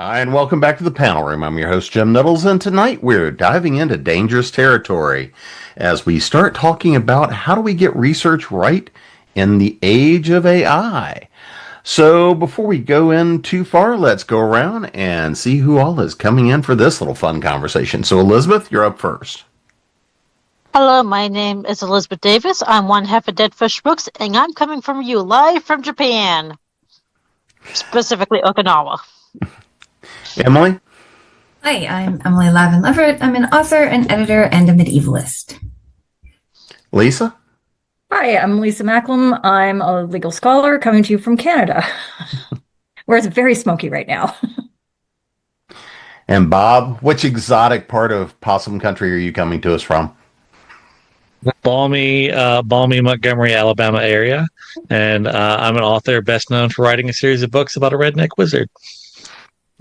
Hi, and welcome back to the panel room. I'm your host, Jim Nettles, and tonight we're diving into dangerous territory as we start talking about how do we get research right in the age of AI. So before we go in too far, let's go around and see who all is coming in for this little fun conversation. So Elizabeth, you're up first. Hello, my name is Elizabeth Davis. I'm one half of Dead Fish Books, and I'm coming from you live from Japan, specifically Okinawa. Emily? Hi, I'm Emily Lavin Leverett. I'm an author, an editor, and a medievalist. Lisa? Hi, I'm Lisa Macklem. I'm a legal scholar coming to you from Canada, where it's very smoky right now. And Bob, which exotic part of Possum Country are you coming to us from? Balmy Montgomery, Alabama area, and I'm an author best known for writing a series of books about a redneck wizard.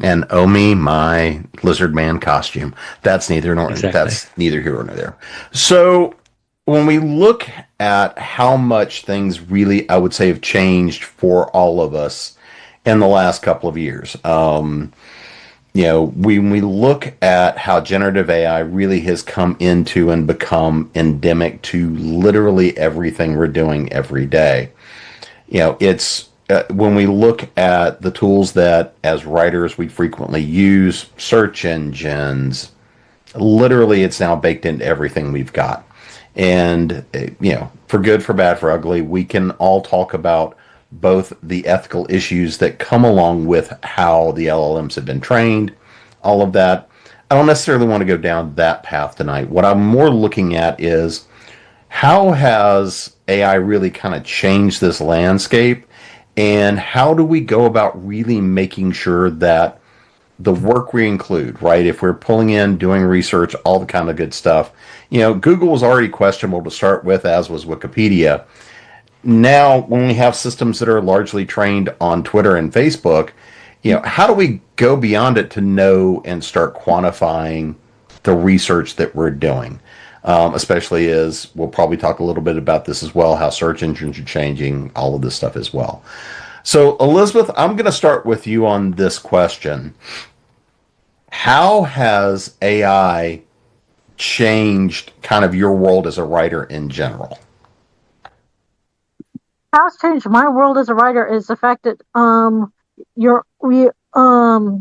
And Omi, my lizard man costume. That's neither here nor there. So when we look at how much things really, I would say, have changed for all of us in the last couple of years, when we look at how generative AI really has come into and become endemic to literally everything we're doing every day, it's when we look at the tools that as writers we frequently use, search engines, literally it's now baked into everything we've got. And, for good, for bad, for ugly, we can all talk about both the ethical issues that come along with how the LLMs have been trained, all of that. I don't necessarily want to go down that path tonight. What I'm more looking at is how has AI really kind of changed this landscape, and how do we go about really making sure that the work we include, right? If we're pulling in, doing research, all the kind of good stuff. Google was already questionable to start with, as was Wikipedia. Now, when we have systems that are largely trained on Twitter and Facebook, how do we go beyond it to know and start quantifying the research that we're doing? Especially as we'll probably talk a little bit about this as well, how search engines are changing, all of this stuff as well. So, Elizabeth, I'm going to start with you on this question. How has AI changed kind of your world as a writer in general? How it's changed my world as a writer is the fact that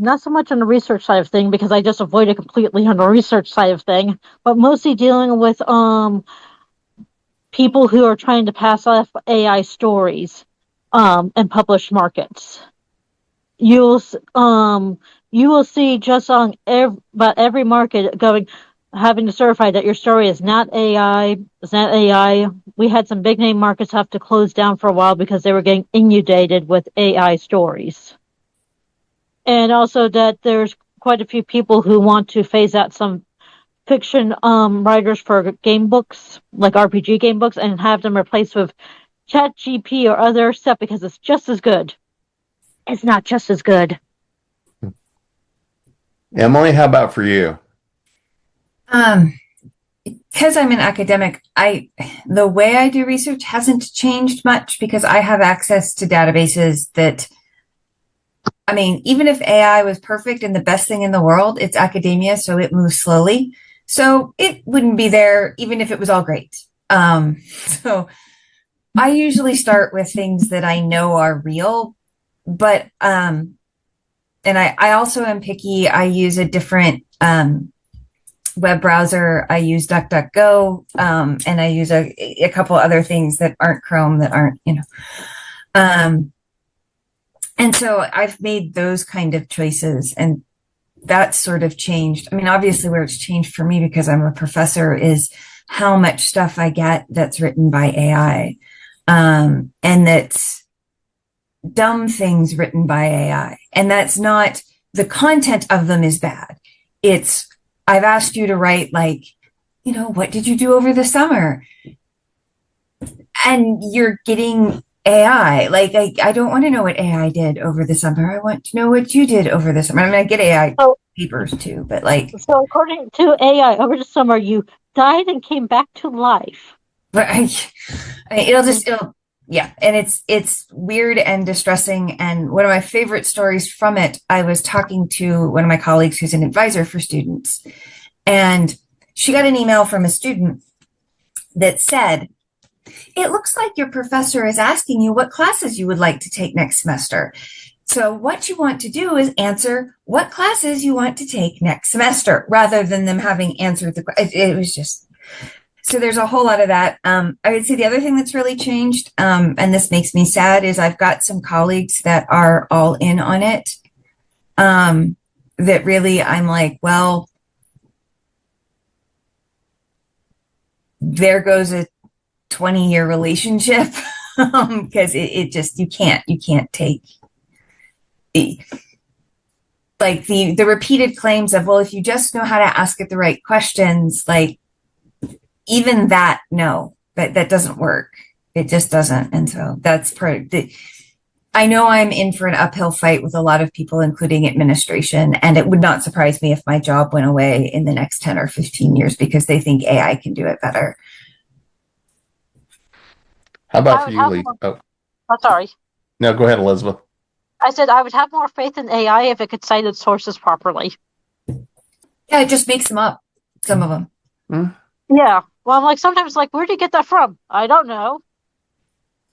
not so much on the research side of thing, because I just avoid it completely on the research side of thing, but mostly dealing with people who are trying to pass off AI stories and publish markets. You will see just on about every market having to certify that your story is not AI. It's not AI. We had some big name markets have to close down for a while because they were getting inundated with AI stories. And also that there's quite a few people who want to phase out some fiction writers for game books, like RPG game books, and have them replaced with ChatGPT or other stuff because it's just as good. It's not just as good. Emily, how about for you? Because I'm an academic, the way I do research hasn't changed much because I have access to databases that, even if AI was perfect and the best thing in the world, it's academia, so it moves slowly. So it wouldn't be there even if it was all great. So I usually start with things that I know are real, but, and I also am picky. I use a different, web browser. I use DuckDuckGo, and I use a couple other things that aren't Chrome, that aren't, and so I've made those kind of choices, and that's sort of changed. Obviously where it's changed for me because I'm a professor is how much stuff I get that's written by AI, and that's dumb things written by AI. And that's not, the content of them is bad. It's, I've asked you to write what did you do over the summer? And you're getting AI. I don't want to know what AI did over the summer. I want to know what you did over the summer. I get AI papers too, but So according to AI, over the summer, you died and came back to life. But Yeah, and it's weird and distressing. And one of my favorite stories from it, I was talking to one of my colleagues who's an advisor for students, and she got an email from a student that said, "It looks like your professor is asking you what classes you would like to take next semester. So what you want to do is answer what classes you want to take next semester, rather than them having answered the question." It was just, so there's a whole lot of that. I would say the other thing that's really changed, and this makes me sad, is I've got some colleagues that are all in on it. That really, I'm like, well, there goes a 20-year relationship, because it just, you can't take like the repeated claims of, well, if you just know how to ask it the right questions, like, even that, no, that doesn't work. It just doesn't. And so that's I know I'm in for an uphill fight with a lot of people, including administration, and it would not surprise me if my job went away in the next 10 or 15 years because they think AI can do it better. How about for you, Lee? Oh, sorry. No, go ahead, Elizabeth. I said I would have more faith in AI if it could cite its sources properly. Yeah, it just makes them up, some of them. Yeah. Well, I'm like, sometimes like, where do you get that from? I don't know.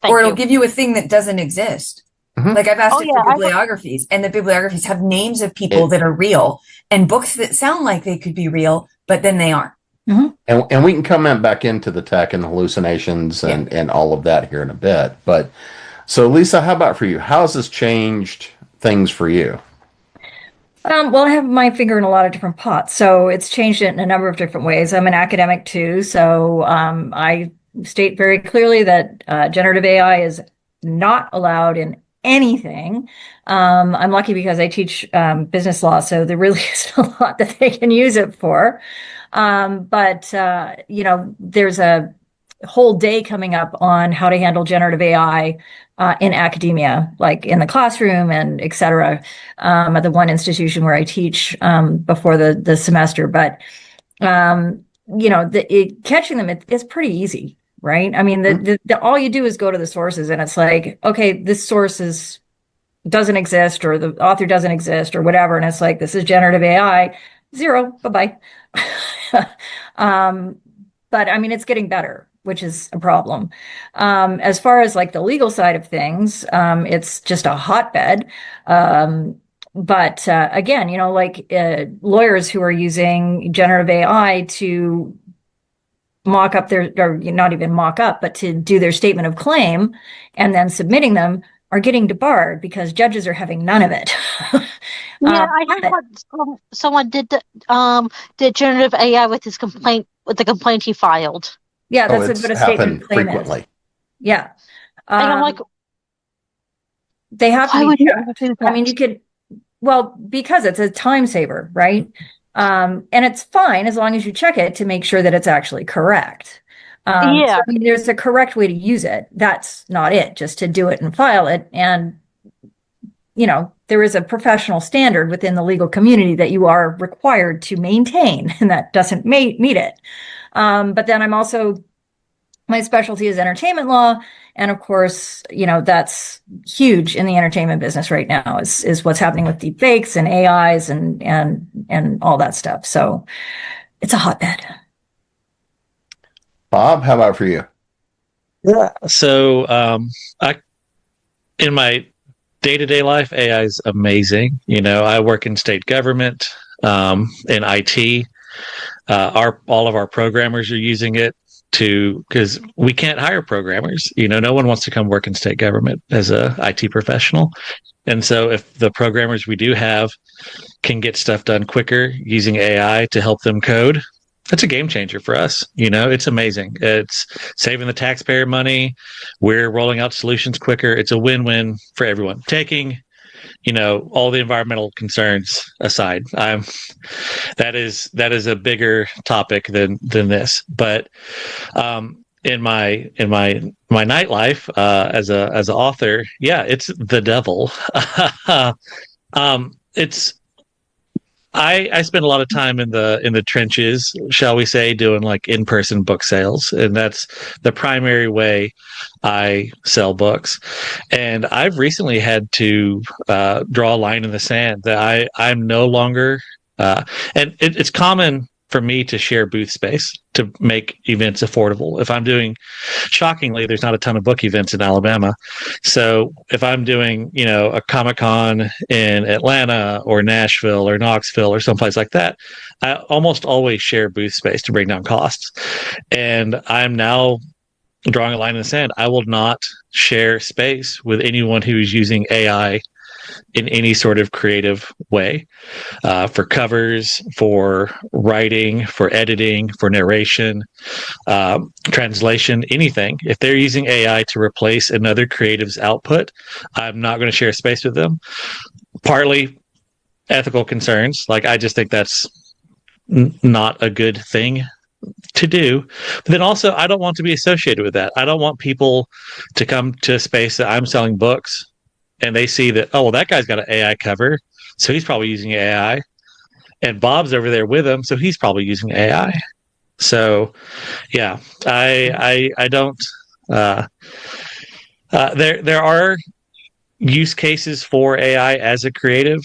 Or it'll give you a thing that doesn't exist. Like I've asked it for bibliographies, and the bibliographies have names of people that are real and books that sound like they could be real, but then they aren't. And we can comment back into the tech and hallucinations and all of that here in a bit. But so, Lisa, how about for you? How has this changed things for you? Well, I have my finger in a lot of different pots, so it's changed it in a number of different ways. I'm an academic too, so I state very clearly that generative AI is not allowed in anything. I'm lucky because I teach business law, so there really isn't a lot that they can use it for. But there's a whole day coming up on how to handle generative AI in academia, like in the classroom and et cetera, at the one institution where I teach before the semester. But, catching them, it's pretty easy, right? I mean, all you do is go to the sources and it's like, okay, this source doesn't exist, or the author doesn't exist, or whatever. And it's like, this is generative AI, 0, bye-bye. But I mean, it's getting better, which is a problem. As far as like the legal side of things, it's just a hotbed. But again, lawyers who are using generative AI to mock up or not even mock up, but to do their statement of claim and then submitting them are getting debarred because judges are having none of it. Yeah, I heard someone did generative AI with his complaint, with the complaint he filed. Yeah, that's what a statement of claim frequently. is. Yeah. And I'm like, they have to why be would you do that? I mean, because it's a time saver, right? And it's fine as long as you check it to make sure that it's actually correct. So, I mean, there's a correct way to use it. That's not it, just to do it and file it. And, there is a professional standard within the legal community that you are required to maintain, and that doesn't meet it. But then my specialty is entertainment law. And of course, that's huge in the entertainment business right now is what's happening with deep fakes and AIs and all that stuff. So it's a hotbed. Bob, how about for you? Yeah. So in my day-to-day life, AI is amazing. I work in state government, in IT. All of our programmers are using it because we can't hire programmers. No one wants to come work in state government as a IT professional. And so if the programmers we do have can get stuff done quicker using AI to help them code, that's a game changer for us. It's amazing. It's saving the taxpayer money. We're rolling out solutions quicker. It's a win-win for everyone. Taking, all the environmental concerns aside, that is a bigger topic than this. But in my nightlife as an author, yeah, it's the devil. I spend a lot of time in the trenches, shall we say, doing like in-person book sales, and that's the primary way I sell books. And I've recently had to draw a line in the sand that I'm no longer, and it's common for me to share booth space to make events affordable. If I'm doing, shockingly, there's not a ton of book events in Alabama. So if I'm doing, a Comic-Con in Atlanta or Nashville or Knoxville or someplace like that, I almost always share booth space to bring down costs. And I'm now drawing a line in the sand. I will not share space with anyone who is using AI in any sort of creative way, for covers, for writing, for editing, for narration, translation, anything. If they're using AI to replace another creative's output, I'm not going to share space with them. Partly ethical concerns. Like, I just think that's not a good thing to do. But then also, I don't want to be associated with that. I don't want people to come to a space that I'm selling books and they see that, oh, well, that guy's got an AI cover, so he's probably using AI. And Bob's over there with him, so he's probably using AI. So, yeah, I don't. There are use cases for AI as a creative,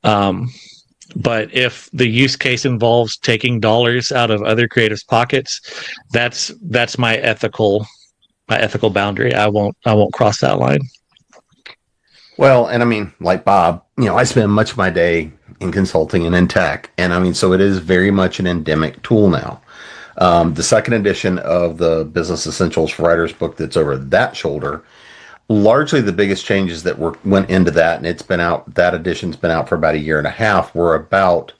but if the use case involves taking dollars out of other creatives' pockets, that's my ethical boundary. I won't cross that line. Well, and I mean, like Bob, I spend much of my day in consulting and in tech, and I mean, so it is very much an endemic tool now. The second edition of the Business Essentials for Writers book that's over that shoulder, largely the biggest changes that went into that, and it's been out, that edition's been out for about a year and a half, were about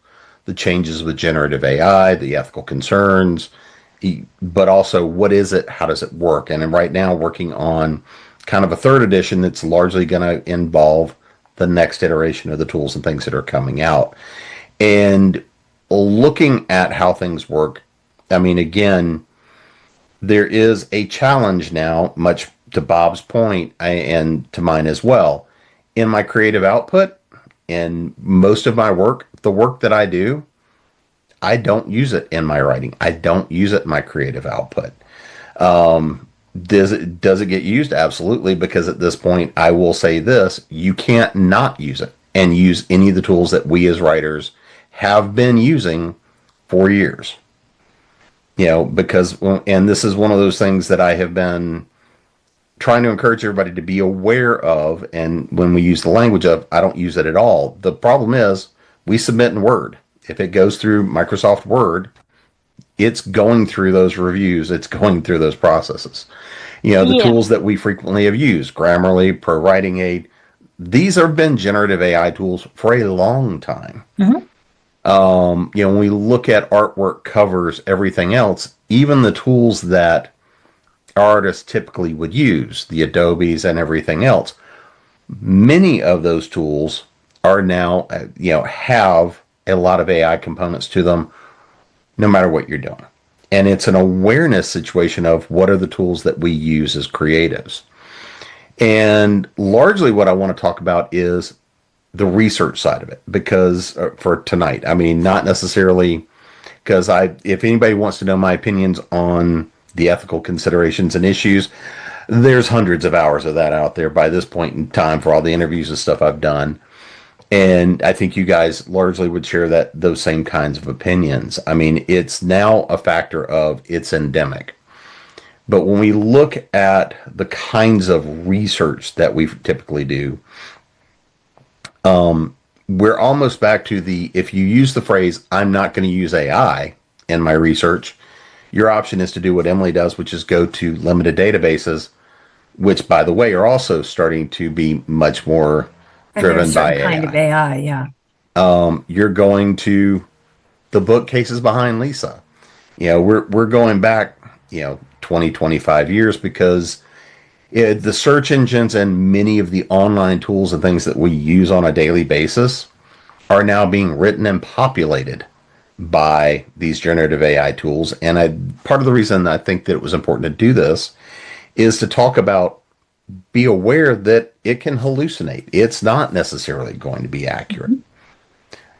the changes with generative AI, the ethical concerns, but also what is it, how does it work? And I'm right now working on kind of a third edition that's largely going to involve the next iteration of the tools and things that are coming out. And looking at how things work, I mean, again, there is a challenge now, much to Bob's point, and to mine as well, in my creative output. And most of my work, the work that I do, I don't use it in my writing. I don't use it in my creative output. Does it get used? Absolutely, because at this point, I will say this: you can't not use it and use any of the tools that we as writers have been using for years. Because, and this is one of those things that I have been trying to encourage everybody to be aware of. And when we use the language of, I don't use it at all. The problem is we submit in Word. If it goes through Microsoft Word, it's going through those reviews. It's going through those processes. The tools that we frequently have used, Grammarly, Pro Writing Aid, these have been generative AI tools for a long time. Mm-hmm. When we look at artwork, covers, everything else, even the tools that artists typically would use, the Adobes and everything else, many of those tools are now, have a lot of AI components to them, no matter what you're doing. And it's an awareness situation of what are the tools that we use as creatives. And largely what I want to talk about is the research side of it, because for tonight, I mean, not necessarily, because if anybody wants to know my opinions on the ethical considerations and issues, there's hundreds of hours of that out there by this point in time for all the interviews and stuff I've done. And I think you guys largely would share those same kinds of opinions. I mean, it's now a factor of it's endemic. But when we look at the kinds of research that we typically do, we're almost back to if you use the phrase, I'm not going to use AI in my research, your option is to do what Emily does, which is go to limited databases, which, by the way, are also starting to be much more driven by AI. Kind of AI, yeah. You're going to the bookcases behind Lisa. We're going back, 20, 25 years, because the search engines and many of the online tools and things that we use on a daily basis are now being written and populated by these generative AI tools. And part of the reason I think that it was important to do this is to talk about, be aware that it can hallucinate. It's not necessarily going to be accurate.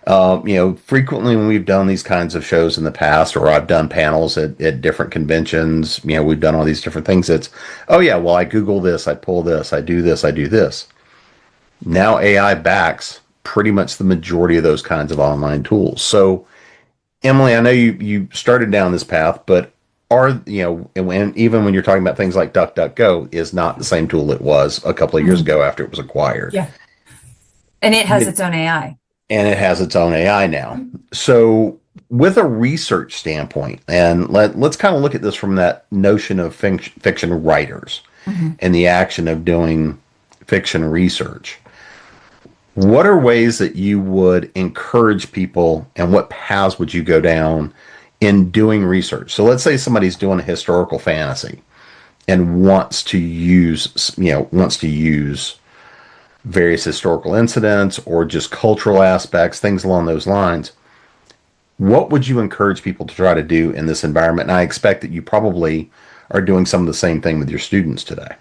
Frequently when we've done these kinds of shows in the past, or I've done panels at different conventions, we've done all these different things. It's, oh yeah, well, I Google this, I pull this, I do this, I do this. Now AI backs pretty much the majority of those kinds of online tools. So, Emily, I know you started down this path, but even when you're talking about things like DuckDuckGo is not the same tool it was a couple of years ago after it was acquired. Yeah. And it has its own AI. And it has its own AI now. So with a research standpoint, and let's kind of look at this from that notion of fiction writers and the action of doing fiction research. What are ways that you would encourage people, and what paths would you go down in doing research? So let's say somebody's doing a historical fantasy and wants to use various historical incidents or just cultural aspects, things along those lines. What would you encourage people to try to do in this environment? And I expect that you probably are doing some of the same thing with your students today.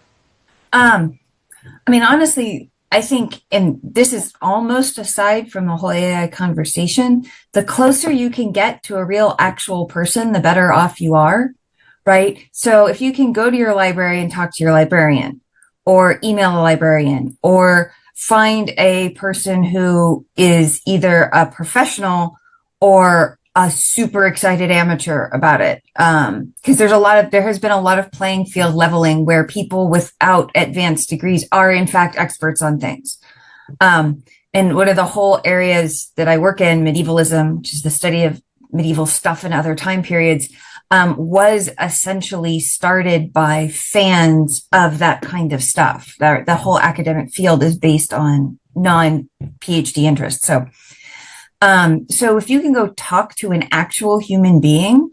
Honestly, I think, and this is almost aside from the whole AI conversation, the closer you can get to a real actual person, the better off you are, right? So if you can go to your library and talk to your librarian, or email a librarian, or find a person who is either a professional or a super excited amateur about it. Because there has been a lot of playing field leveling where people without advanced degrees are in fact experts on things. And one of the whole areas that I work in, medievalism, which is the study of medieval stuff in other time periods, was essentially started by fans of that kind of stuff. The whole academic field is based on non-PhD interests. So if you can go talk to an actual human being,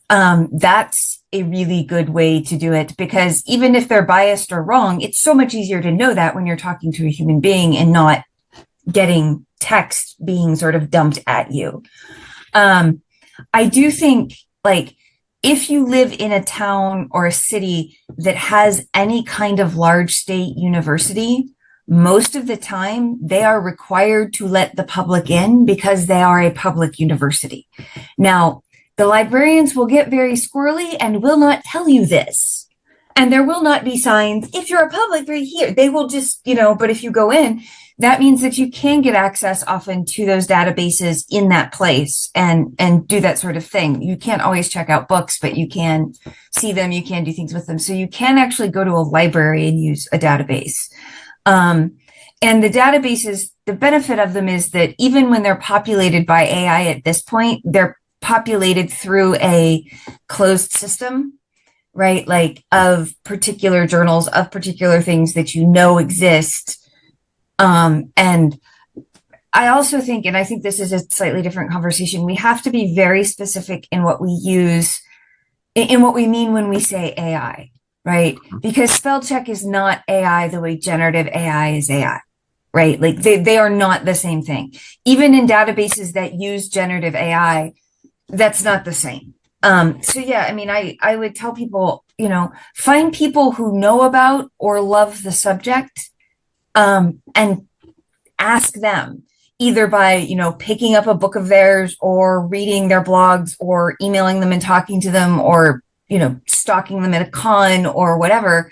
that's a really good way to do it, because even if they're biased or wrong, it's so much easier to know that when you're talking to a human being and not getting text being sort of dumped at you. I do think, if you live in a town or a city that has any kind of large state university, most of the time they are required to let the public in because they are a public university. Now, the librarians will get very squirrely and will not tell you this. And there will not be signs, if you're a public right here. They will just, but if you go in, that means that you can get access often to those databases in that place and do that sort of thing. You can't always check out books, but you can see them, you can do things with them. So you can actually go to a library and use a database. And the databases, the benefit of them is that even when they're populated by AI at this point, they're populated through a closed system, right? Of particular journals, of particular things that exist. And I also think, and I think this is a slightly different conversation, we have to be very specific in what we use, in what we mean when we say AI, right? Because spell check is not AI the way generative AI is AI, right? They are not the same thing. Even in databases that use generative AI, that's not the same. I would tell people, find people who know about or love the subject, and ask them either by, picking up a book of theirs or reading their blogs or emailing them and talking to them or, stalking them at a con or whatever,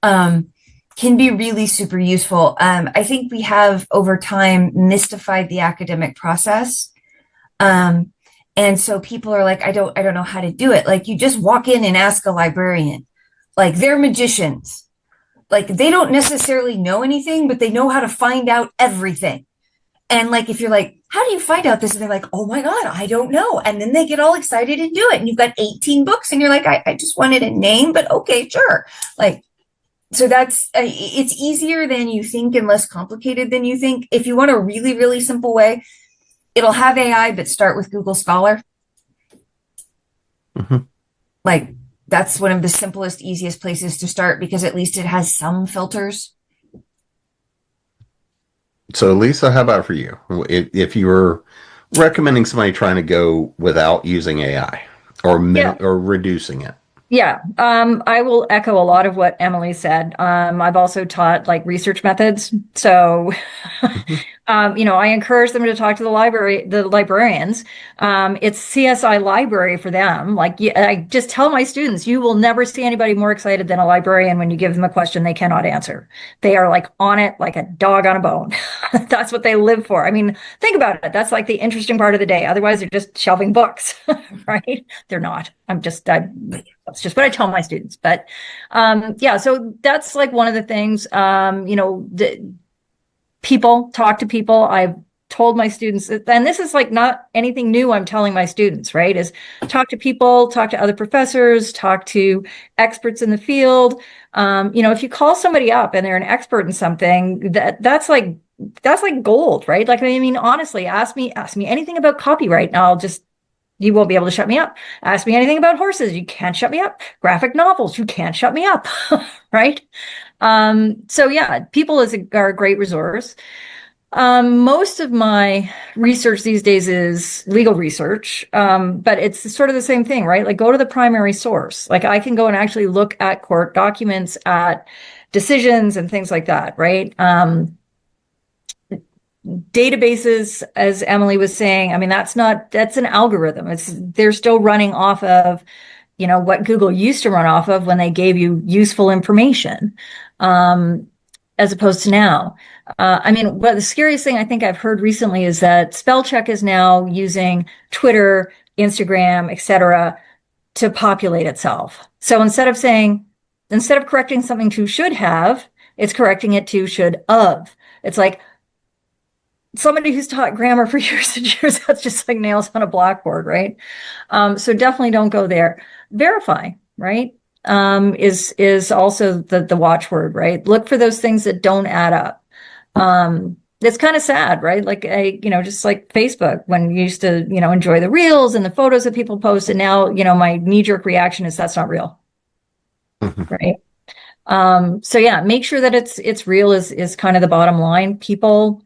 can be really super useful. I think we have over time mystified the academic process. And so people are like, I don't know how to do it. You just walk in and ask a librarian, they're magicians. They don't necessarily know anything, but they know how to find out everything. And if you're like, how do you find out this? And they're like, oh my God, I don't know. And then they get all excited and do it. And you've got 18 books and you're like, I just wanted a name, but okay, sure. So that's, it's easier than you think and less complicated than you think. If you want a really, really simple way, it'll have AI, but start with Google Scholar. That's one of the simplest, easiest places to start because at least it has some filters. So, Lisa, how about for you? If you were recommending somebody trying to go without using AI or reducing it? Yeah, I will echo a lot of what Emily said. I've also taught research methods. So I encourage them to talk to the librarians. It's CSI library for them. Like, I just tell my students, you will never see anybody more excited than a librarian when you give them a question they cannot answer. They are like on it, like a dog on a bone. That's what they live for. I mean, think about it. That's like the interesting part of the day. Otherwise, they're just shelving books, right? They're not. That's just what I tell my students. But so that's like one of the things, talk to people. I've told my students, and this is like not anything new I'm telling my students, right? Is talk to people, talk to other professors, talk to experts in the field. If you call somebody up and they're an expert in something, that's like gold, right? Like, I mean, honestly, ask me anything about copyright, and you won't be able to shut me up. Ask me anything about horses. You can't shut me up. Graphic novels. You can't shut me up. Right. People are a great resource. Most of my research these days is legal research. But it's sort of the same thing, right? Like, go to the primary source. Like, I can go and actually look at court documents, at decisions and things like that. Right. Databases, as Emily was saying, I mean, that's an algorithm. They're still running off of, what Google used to run off of when they gave you useful information, as opposed to now. The scariest thing I think I've heard recently is that spell check is now using Twitter, Instagram, etc., to populate itself. So instead of correcting something to should have, it's correcting it to should of. It's like, somebody who's taught grammar for years and years, that's just like nails on a blackboard, right? So definitely don't go there. Verify, right? Is also the watchword, right? Look for those things that don't add up. It's kind of sad, right? Like, just like Facebook, when you used to, enjoy the reels and the photos that people post, and now, my knee-jerk reaction is that's not real, right? Make sure that it's real is kind of the bottom line. People.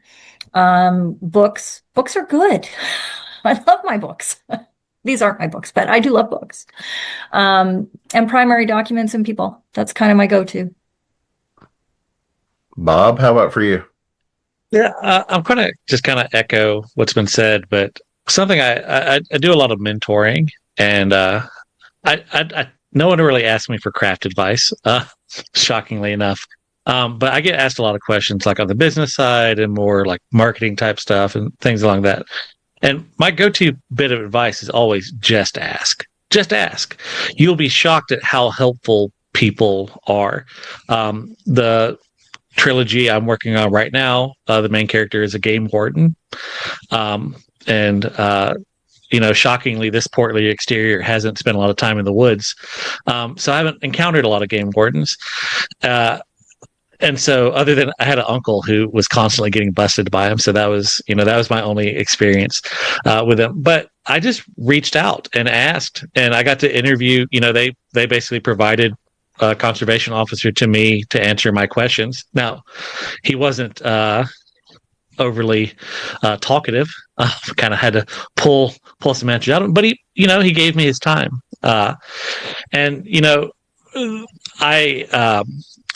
Books are good. I love my books. These aren't my books, but I do love books. And primary documents and people. That's kind of my go-to. Bob, how about for you? Yeah, I'm going to echo what's been said, but something I do a lot of mentoring, and I no one really asked me for craft advice, shockingly enough. But I get asked a lot of questions, like on the business side and more like marketing type stuff and things along that. And my go-to bit of advice is always just ask. Just ask. You'll be shocked at how helpful people are. The trilogy I'm working on right now, the main character is a game warden. Shockingly, this portly exterior hasn't spent a lot of time in the woods. So I haven't encountered a lot of game wardens. And so, other than I had an uncle who was constantly getting busted by him, so that was my only experience with him. But I just reached out and asked, and I got to interview. They basically provided a conservation officer to me to answer my questions. Now, he wasn't overly talkative. Kind of had to pull some answers out of him, but he gave me his time.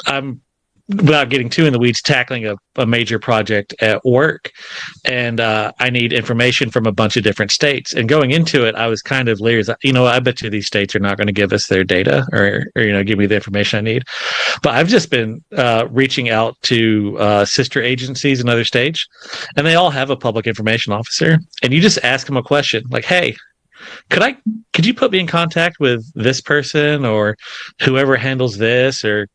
I'm, without getting too in the weeds, tackling a major project at work, and I need information from a bunch of different states. And going into it, I was kind of leery. I bet you these states are not going to give us their data or give me the information I need. But I've just been reaching out to sister agencies in other states, and they all have a public information officer. And you just ask them a question like, "Hey, could you put me in contact with this person or whoever handles this? Or,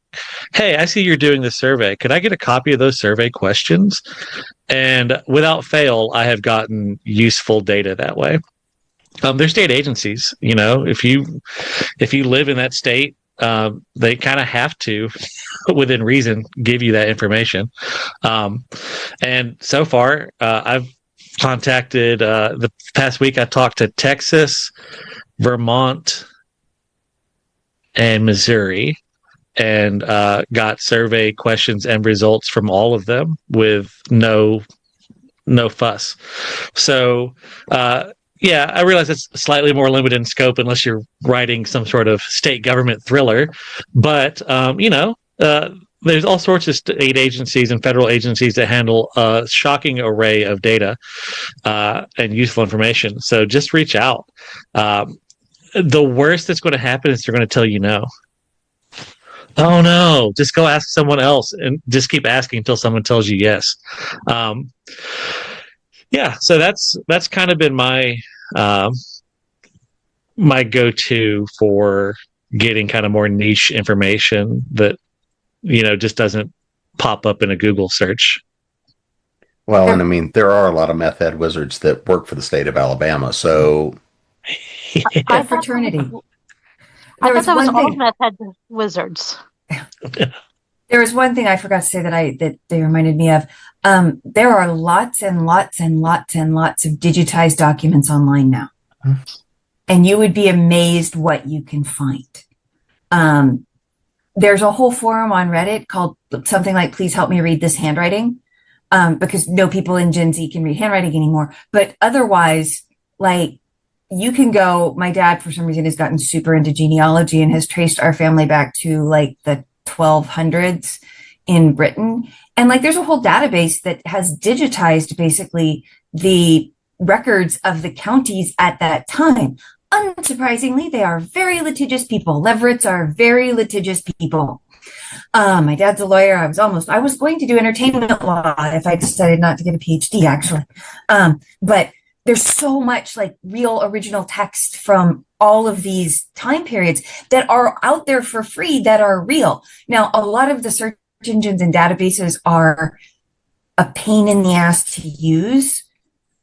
hey, I see you're doing this survey. Could I get a copy of those survey questions?" And without fail, I have gotten useful data that way. They're state agencies. If you live in that state, they kind of have to, within reason, give you that information. And so far, I've contacted the past week. I talked to Texas, Vermont, and Missouri, and got survey questions and results from all of them with no fuss. So I realize it's slightly more limited in scope unless you're writing some sort of state government thriller, but there's all sorts of state agencies and federal agencies that handle a shocking array of data and useful information. So just reach out. The worst that's going to happen is they're going to tell you no. Oh no, just go ask someone else and just keep asking until someone tells you yes. Yeah, so that's kind of been my my go-to for getting kind of more niche information that, you know, just doesn't pop up in a Google search. Well, and I mean, there are a lot of meth head wizards that work for the state of Alabama, so a fraternity. I thought that was all meth head wizards. There was one thing I forgot to say that they reminded me of. There are lots and lots and lots and lots of digitized documents online now. And you would be amazed what you can find. There's a whole forum on Reddit called something like, please help me read this handwriting. Because no people in Gen Z can read handwriting anymore. But otherwise, like, you can go, my dad, for some reason, has gotten super into genealogy and has traced our family back to like the 1200s in Britain. And like, there's a whole database that has digitized basically the records of the counties at that time. Unsurprisingly, they are very litigious people. Leveretts are very litigious people. My dad's a lawyer. I was going to do entertainment law if I decided not to get a PhD, actually. But there's so much like real original text from all of these time periods that are out there for free that are real. Now, a lot of the search engines and databases are a pain in the ass to use,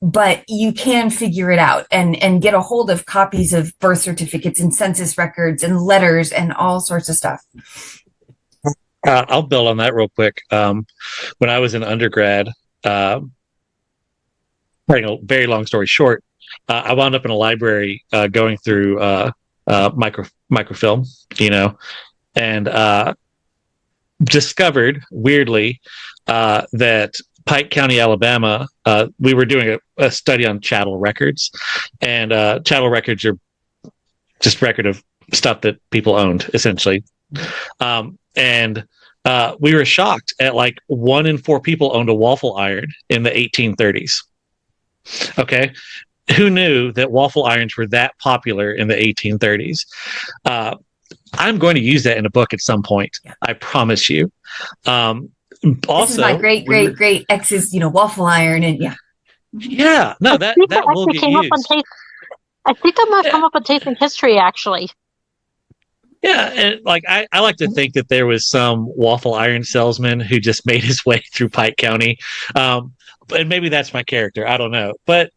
but you can figure it out and get a hold of copies of birth certificates and census records and letters and all sorts of stuff. I'll build on that real quick. When I was in undergrad, very long story short, I wound up in a library going through microfilm, you know, and discovered weirdly that Pike County, Alabama, we were doing a study on chattel records, and chattel records are just record of stuff that people owned, essentially. And we were shocked at like 1 in 4 people owned a waffle iron in the 1830s. Okay. Who knew that waffle irons were that popular in the 1830s? I'm going to use that in a book at some point. I promise you. Also, this is my great ex's, waffle iron, and yeah, no, that will get used. I think I might come up with Taste in History, actually. Yeah, and like I like to think that there was some waffle iron salesman who just made his way through Pike County, and maybe that's my character. I don't know. But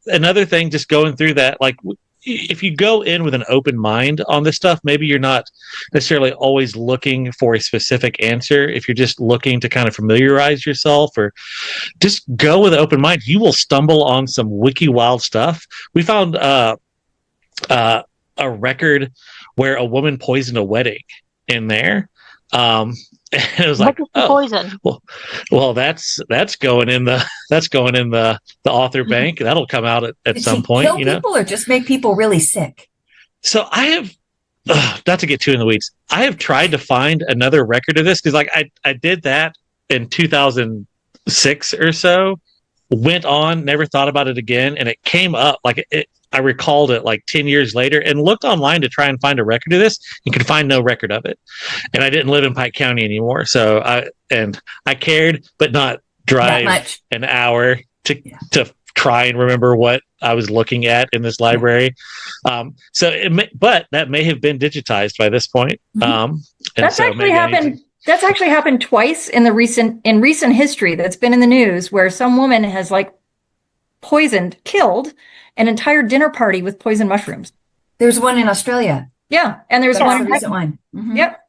another thing, just going through that, like if you go in with an open mind on this stuff, maybe you're not necessarily always looking for a specific answer. If you're just looking to kind of familiarize yourself, or just go with an open mind, you will stumble on some wiki wild stuff. We found a record where a woman poisoned a wedding in there. And it was like, poison. Well, that's going in the author bank. That'll come out at some point. Kill people or just make people really sick. So I have, not to get too in the weeds, I have tried to find another record of this because, like, I did that in 2006 or so. Went on, never thought about it again, and it came up like it. I recalled it like 10 years later and looked online to try and find a record of this and could find no record of it. And I didn't live in Pike County anymore. So I cared, but not drive an hour to try and remember what I was looking at in this library. But that may have been digitized by this point. That's actually happened. That's actually happened twice in recent history. That's been in the news where some woman has killed an entire dinner party with poison mushrooms. There's one in Australia. Yeah, and there's one recent one. Mm-hmm. Yep.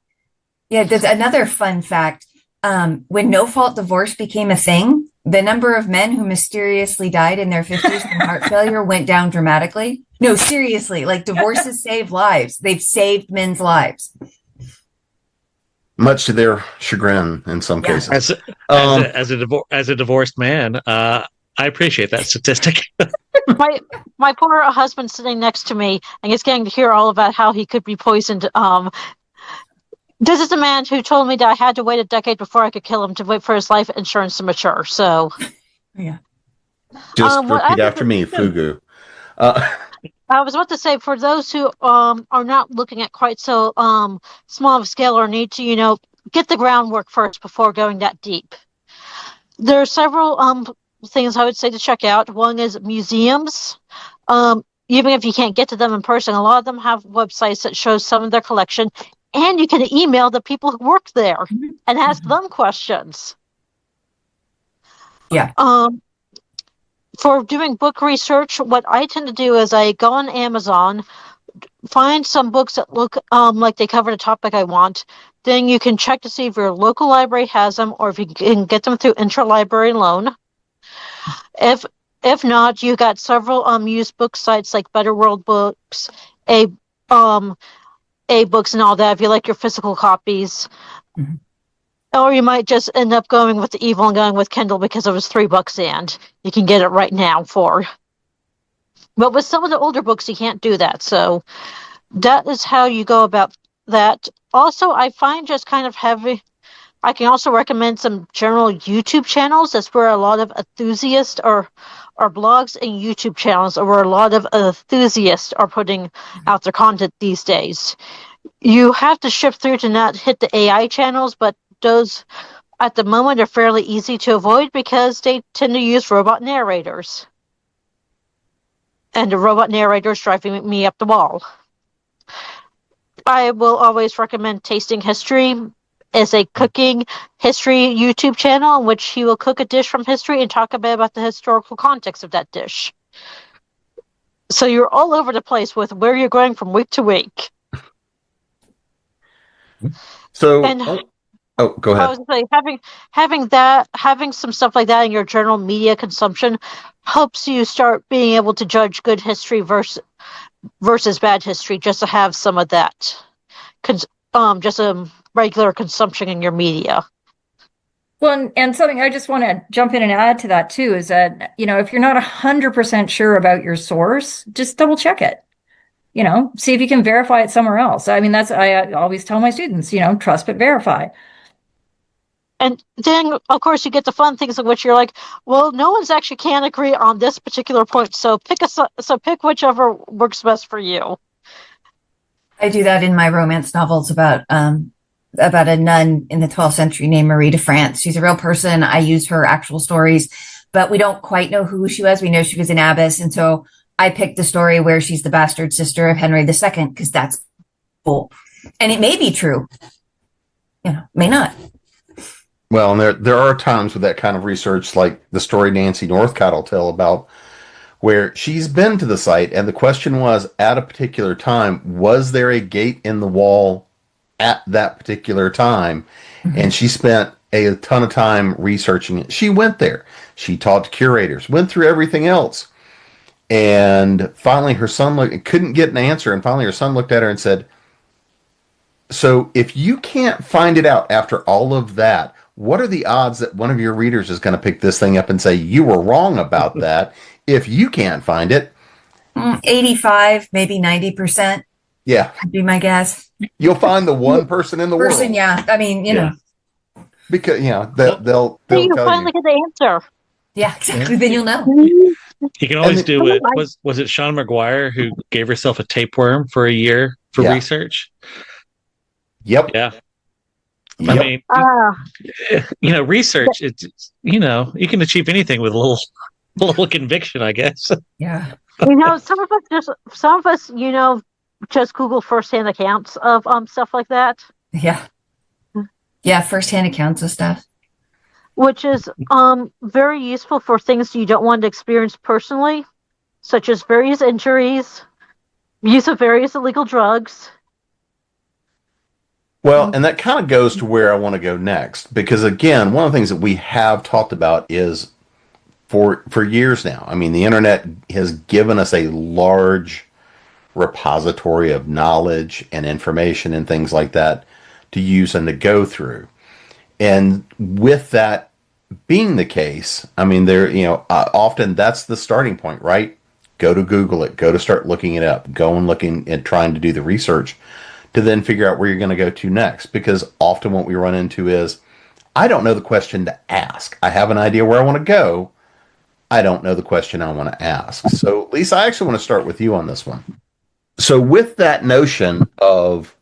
Yeah, there's another fun fact. When no-fault divorce became a thing, the number of men who mysteriously died in their 50s from heart failure went down dramatically. No, seriously, like divorces save lives. They've saved men's lives. Much to their chagrin in some cases. As a divorced man, I appreciate that statistic. my poor husband's sitting next to me, and he's getting to hear all about how he could be poisoned. This is a man who told me that I had to wait a decade before I could kill him to wait for his life insurance to mature. So, yeah. Just repeat after me, Fugu. I was about to say, for those who are not looking at quite so small of a scale or need to, get the groundwork first before going that deep. There are several things I would say to check out. One is museums. Even if you can't get to them in person, a lot of them have websites that show some of their collection, and you can email the people who work there and ask them questions. Yeah. For doing book research, what I tend to do is I go on Amazon, find some books that look like they cover the topic I want. Then you can check to see if your local library has them or if you can get them through interlibrary loan. If not, you got several used book sites like Better World Books, A Books and all that if you like your physical copies. Mm-hmm. Or you might just end up going with the evil and going with Kindle because it was $3 and you can get it right now for. But with some of the older books, you can't do that. So that is how you go about that. Also, I find just kind of heavy. I can also recommend some general YouTube channels. That's where a lot of enthusiasts or blogs and YouTube channels are where a lot of enthusiasts are putting out their content these days. You have to shift through to not hit the AI channels, but those at the moment are fairly easy to avoid because they tend to use robot narrators. And the robot narrator is driving me up the wall. I will always recommend Tasting History as a cooking history YouTube channel in which he will cook a dish from history and talk a bit about the historical context of that dish. So you're all over the place with where you're going from week to week. So, go ahead. I was going to say, having some stuff like that in your general media consumption helps you start being able to judge good history versus bad history, just to have some of that, just a regular consumption in your media. Well, and something I just want to jump in and add to that too is that, if you're not 100% sure about your source, just double check it. See if you can verify it somewhere else. I mean, I always tell my students, trust but verify. And then, of course, you get the fun things in which you're like, well, no one's actually can agree on this particular point, so pick whichever works best for you. I do that in my romance novels about a nun in the 12th century named Marie de France. She's a real person. I use her actual stories, but we don't quite know who she was. We know she was an abbess, and so I picked the story where she's the bastard sister of Henry II because that's cool, and it may be true. May not. Well, and there are times with that kind of research, like the story Nancy Northcott will tell about, where she's been to the site, and the question was, at a particular time, was there a gate in the wall at that particular time? Mm-hmm. And she spent a ton of time researching it. She went there. She talked to curators, went through everything else. And finally, her son couldn't get an answer, and finally her son looked at her and said, so if you can't find it out after all of that, what are the odds that one of your readers is going to pick this thing up and say, you were wrong about that if you can't find it? 85, maybe 90%. Yeah. Would be my guess. You'll find the one person in the world. Yeah. I mean, know. Because, they'll you tell finally get the answer. Yeah, exactly. Then you'll know. You can always do it. Was it Sean McGuire who gave herself a tapeworm for a year for research? Yep. Yeah. Yep. I mean, research, it's, you can achieve anything with a little conviction, I guess. Yeah. Some of us, just Google firsthand accounts of stuff like that. Yeah. Yeah, firsthand accounts of stuff. Which is very useful for things you don't want to experience personally, such as various injuries, use of various illegal drugs. Well, and that kind of goes to where I want to go next, because again, one of the things that we have talked about is for years now. I mean, the internet has given us a large repository of knowledge and information and things like that to use and to go through. And with that being the case, I mean, often that's the starting point, right? Go to Google it, go to start looking it up, go and looking and trying to do the research to then figure out where you're going to go to next. Because often what we run into is, I don't know the question to ask. I have an idea where I want to go. I don't know the question I want to ask. So, Lisa, I actually want to start with you on this one. So, with that notion of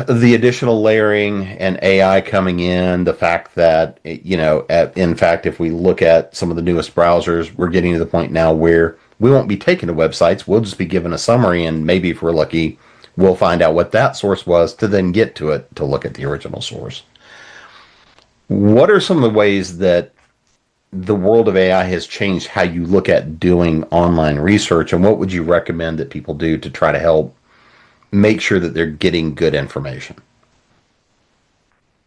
the additional layering and AI coming in, the fact that, in fact, if we look at some of the newest browsers, we're getting to the point now where we won't be taken to websites. We'll just be given a summary, and maybe if we're lucky, we'll find out what that source was to then get to it to look at the original source. What are some of the ways that the world of AI has changed how you look at doing online research, and what would you recommend that people do to try to help make sure that they're getting good information?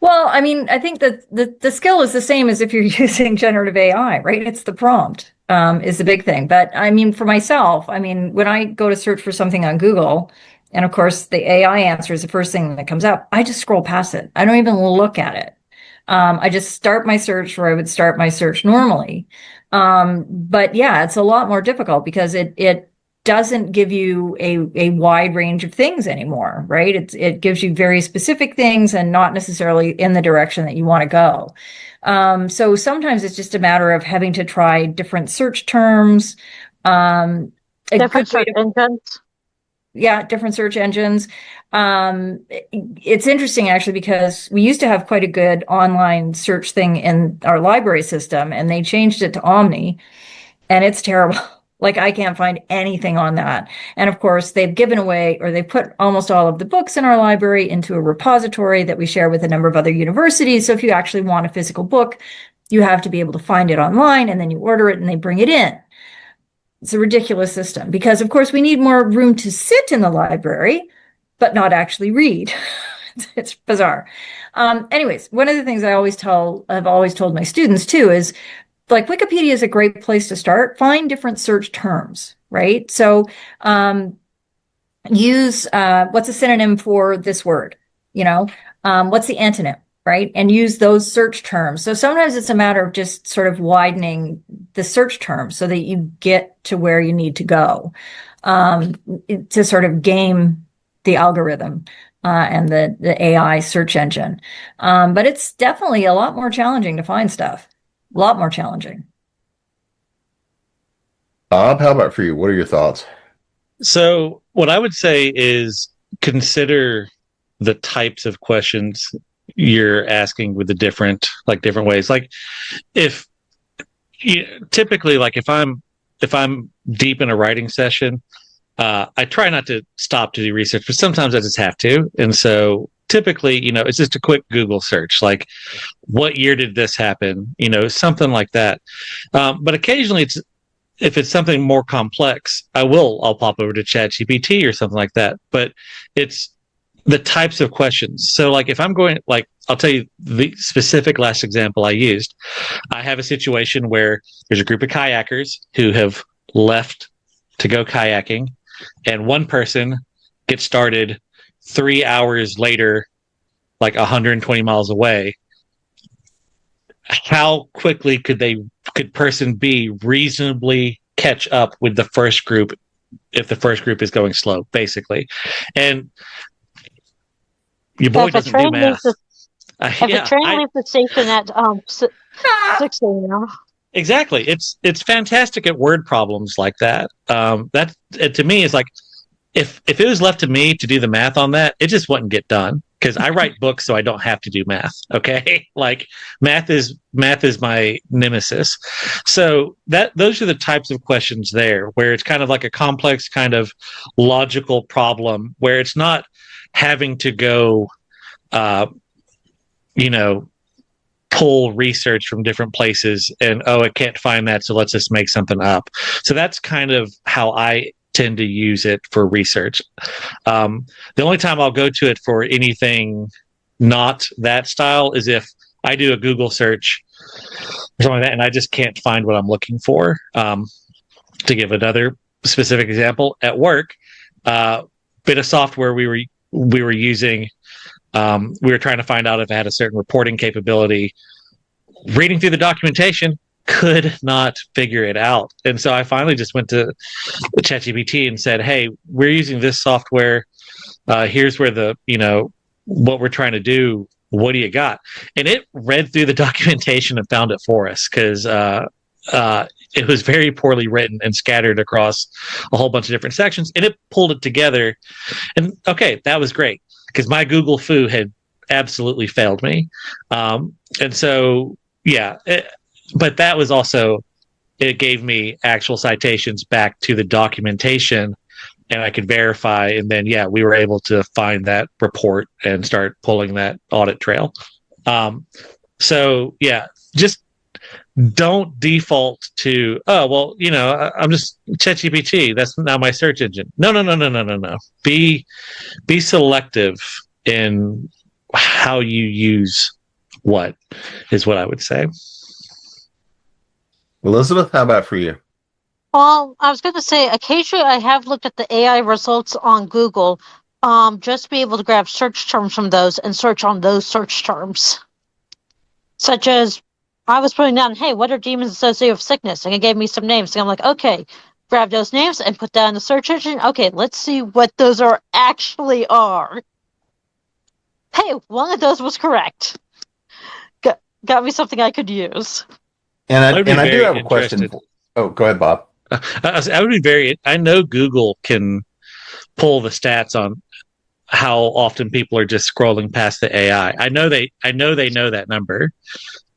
Well, I mean, I think that the skill is the same as if you're using generative AI, right? It's the prompt is the big thing. But I mean, for myself, I mean, when I go to search for something on Google, and of course the AI answer is the first thing that comes up, I just scroll past it. I don't even look at it. I just start my search where I would start my search normally. But yeah, it's a lot more difficult because it doesn't give you a wide range of things anymore, right? It gives you very specific things and not necessarily in the direction that you want to go. So sometimes it's just a matter of having to try different search terms, different search engines. Yeah, different search engines. It's interesting actually because we used to have quite a good online search thing in our library system, and they changed it to Omni, and it's terrible. Like, I can't find anything on that. And of course, they've given away, or they put almost all of the books in our library into a repository that we share with a number of other universities. So if you actually want a physical book, you have to be able to find it online, and then you order it and they bring it in. It's a ridiculous system because, of course, we need more room to sit in the library, but not actually read. It's bizarre. Anyways, one of the things I've always told my students too is, like, Wikipedia is a great place to start. Find different search terms, right? So use what's a synonym for this word? What's the antonym? Right? And use those search terms. So sometimes it's a matter of just sort of widening the search terms so that you get to where you need to go, to sort of game the algorithm and the AI search engine. But it's definitely a lot more challenging to find stuff. A lot more challenging. Bob, how about for you? What are your thoughts? So what I would say is consider the types of questions you're asking with the different ways. Like, if typically, like, if I'm deep in a writing session, I try not to stop to do research, but sometimes I just have to. And so typically, it's just a quick Google search, like, what year did this happen? Something like that. But occasionally if it's something more complex, I'll pop over to ChatGPT or something like that. But it's the types of questions. So, like, if I'm going, like, I'll tell you the specific last example I used. I have a situation where there's a group of kayakers who have left to go kayaking, and one person gets started 3 hours later, like 120 miles away. How quickly could person B reasonably catch up with the first group if the first group is going slow, basically? And your boy doesn't do math. If the train leaves the station at 6 a.m. Exactly. It's fantastic at word problems like that. That to me is like, if it was left to me to do the math on that, it just wouldn't get done, because I write books so I don't have to do math. Okay, like, math is my nemesis. So those are the types of questions there where it's kind of like a complex kind of logical problem where it's not having to go, pull research from different places and, I can't find that, so let's just make something up. So that's kind of how I tend to use it for research. The only time I'll go to it for anything not that style is if I do a Google search or something like that and I just can't find what I'm looking for. To give another specific example, at work, bit of software we were using, we were trying to find out if it had a certain reporting capability. Reading through the documentation, could not figure it out. And so I finally just went to ChatGPT and said, hey, we're using this software. here's where what we're trying to do. What do you got? And it read through the documentation and found it for us because it was very poorly written and scattered across a whole bunch of different sections, and it pulled it together. And okay, that was great because my Google foo had absolutely failed me. And so, but that was also, it gave me actual citations back to the documentation, and I could verify. And then, we were able to find that report and start pulling that audit trail. Just don't default to, I'm just ChatGPT. That's not my search engine. No. Be selective in how you use what is what I would say. Elizabeth, how about for you? Well, I was going to say, occasionally I have looked at the AI results on Google, just to be able to grab search terms from those and search on those search terms. Such as, I was putting down, hey, what are demons associated with sickness? And it gave me some names. And I'm like, okay, grab those names and put that in the search engine. Okay, let's see what those actually are. Hey, one of those was correct. Got me something I could use. And I do have a question. Oh, go ahead, Bob. I would be I know Google can pull the stats on how often people are just scrolling past the AI. I know they know that number.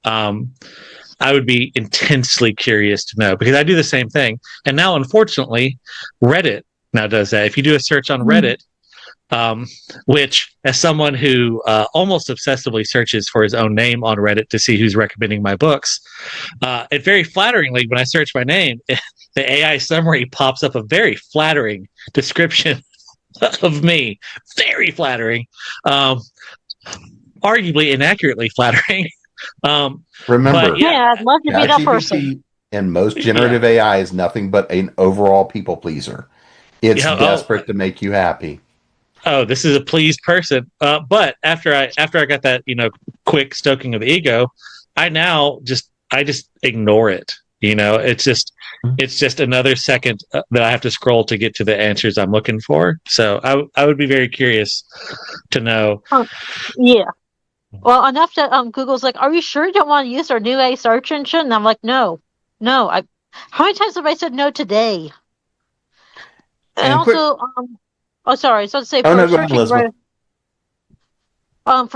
I would be intensely curious to know because I do the same thing. And now, unfortunately, Reddit now does that. If you do a search on Reddit, which, as someone who almost obsessively searches for his own name on Reddit to see who's recommending my books, it very flatteringly, when I search my name, the AI summary pops up a very flattering description of me. Very flattering. Arguably inaccurately flattering. Remember, I'd love to be that person. And most generative AI is nothing but an overall people pleaser. It's desperate to make you happy. Oh, this is a pleased person. But after I got that, quick stoking of ego, I just ignore it. It's just another second that I have to scroll to get to the answers I'm looking for. So I would be very curious to know. Well, enough that Google's like, are you sure you don't want to use our new AI search engine? And I'm like, no. How many times have I said no today? And also, sorry. So to say, for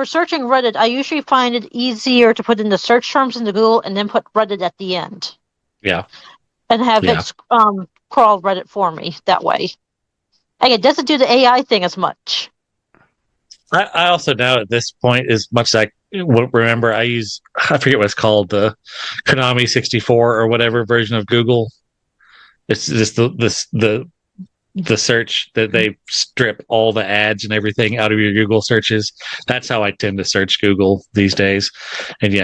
searching Reddit, I usually find it easier to put in the search terms into Google and then put Reddit at the end. Yeah. And have it crawl Reddit for me that way. And it doesn't do the AI thing as much. I also now at this point, as much as I remember, I forget what it's called, the Konami 64 or whatever version of Google. It's just the search that they strip all the ads and everything out of your Google searches. That's how I tend to search Google these days. And